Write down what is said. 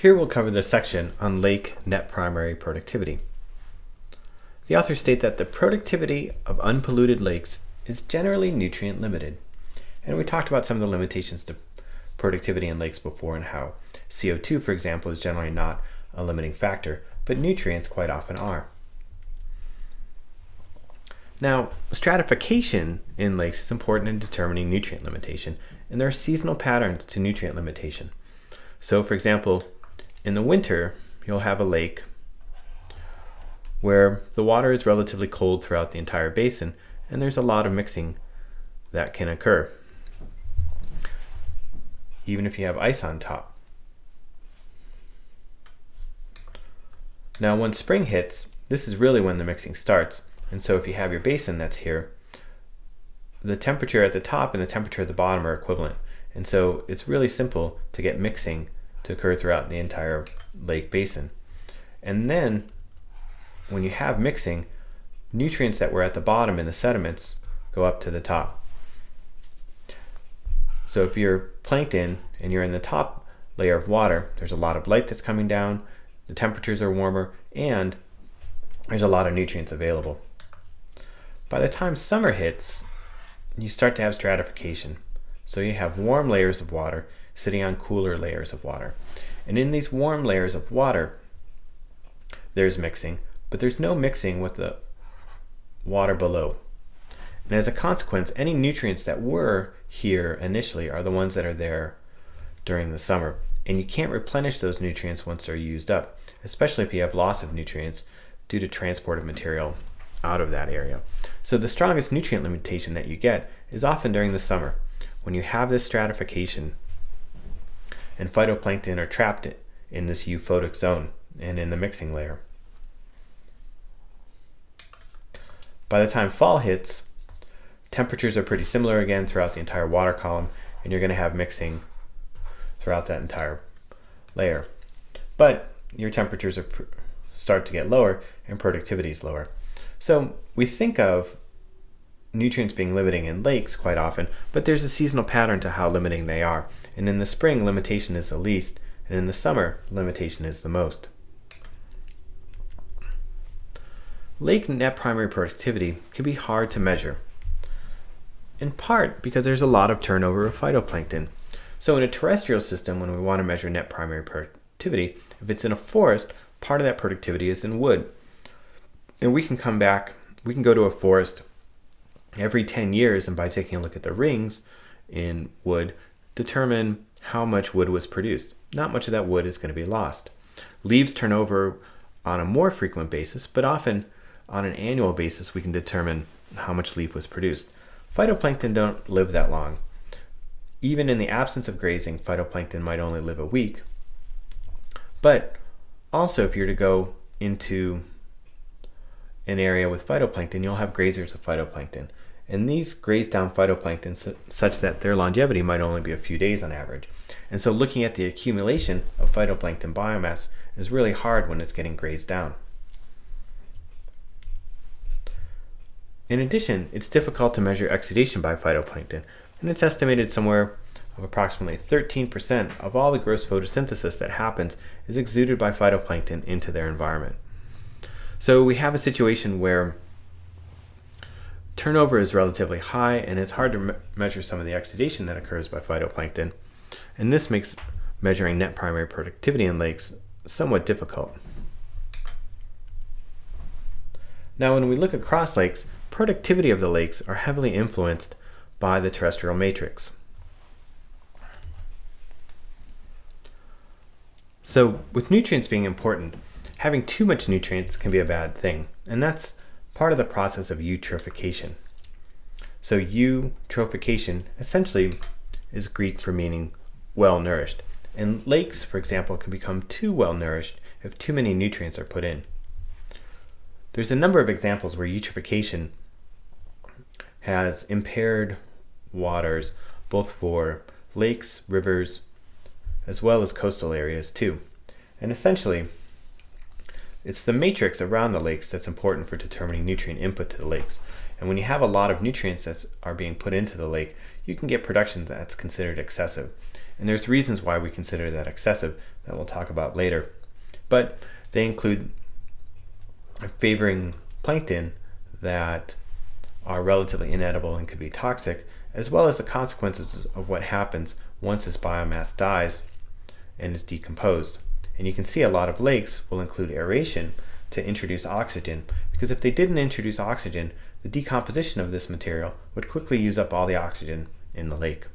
Here we'll cover the section on lake net primary productivity. The authors state that the productivity of unpolluted lakes is generally nutrient limited. And we talked about some of the limitations to productivity in lakes before and how CO2, for example, is generally not a limiting factor, but nutrients quite often are. Now, stratification in lakes is important in determining nutrient limitation, and there are seasonal patterns to nutrient limitation. So, for example, in the winter, you'll have a lake where the water is relatively cold throughout the entire basin, and there's a lot of mixing that can occur, even if you have ice on top. Now, when spring hits, this is really when the mixing starts. And so if you have your basin that's here, the temperature at the top and the temperature at the bottom are equivalent. And so it's really simple to get mixing to occur throughout the entire lake basin. And then when you have mixing, nutrients that were at the bottom in the sediments go up to the top. So if you're plankton and you're in the top layer of water, there's a lot of light that's coming down, the temperatures are warmer, and there's a lot of nutrients available. By the time summer hits, you start to have stratification. So you have warm layers of water sitting on cooler layers of water. And in these warm layers of water, there's mixing, but there's no mixing with the water below. And as a consequence, any nutrients that were here initially are the ones that are there during the summer. And you can't replenish those nutrients once they're used up, especially if you have loss of nutrients due to transport of material out of that area. So the strongest nutrient limitation that you get is often during the summer, when you have this stratification and phytoplankton are trapped in this euphotic zone and in the mixing layer. By the time fall hits, temperatures are pretty similar again throughout the entire water column, and you're going to have mixing throughout that entire layer. But your temperatures start to get lower and productivity is lower. So we think of nutrients being limiting in lakes quite often, but there's a seasonal pattern to how limiting they are. And in the spring, limitation is the least, and in the summer, limitation is the most. Lake net primary productivity can be hard to measure, in part because there's a lot of turnover of phytoplankton. So in a terrestrial system, when we want to measure net primary productivity, if it's in a forest, part of that productivity is in wood. And we can go to a forest every 10 years, and by taking a look at the rings in wood, determine how much wood was produced. Not much of that wood is going to be lost. Leaves turn over on a more frequent basis, but often on an annual basis we can determine how much leaf was produced. Phytoplankton don't live that long. Even in the absence of grazing, phytoplankton might only live a week. But also, if you're to go into an area with phytoplankton, you'll have grazers of phytoplankton. And these graze down phytoplankton such that their longevity might only be a few days on average. And so looking at the accumulation of phytoplankton biomass is really hard when it's getting grazed down. In addition, it's difficult to measure exudation by phytoplankton, and it's estimated somewhere of approximately 13% of all the gross photosynthesis that happens is exuded by phytoplankton into their environment. So we have a situation where turnover is relatively high, and it's hard to measure some of the exudation that occurs by phytoplankton, and this makes measuring net primary productivity in lakes somewhat difficult. Now, when we look across lakes, productivity of the lakes are heavily influenced by the terrestrial matrix. So with nutrients being important, having too much nutrients can be a bad thing, and that's part of the process of eutrophication. So eutrophication essentially is Greek for meaning well-nourished. And lakes, for example, can become too well-nourished if too many nutrients are put in. There's a number of examples where eutrophication has impaired waters, both for lakes, rivers, as well as coastal areas too. And essentially, it's the matrix around the lakes that's important for determining nutrient input to the lakes. And when you have a lot of nutrients that are being put into the lake, you can get production that's considered excessive. And there's reasons why we consider that excessive that we'll talk about later. But they include favoring plankton that are relatively inedible and could be toxic, as well as the consequences of what happens once this biomass dies and is decomposed. And you can see a lot of lakes will include aeration to introduce oxygen, because if they didn't introduce oxygen, the decomposition of this material would quickly use up all the oxygen in the lake.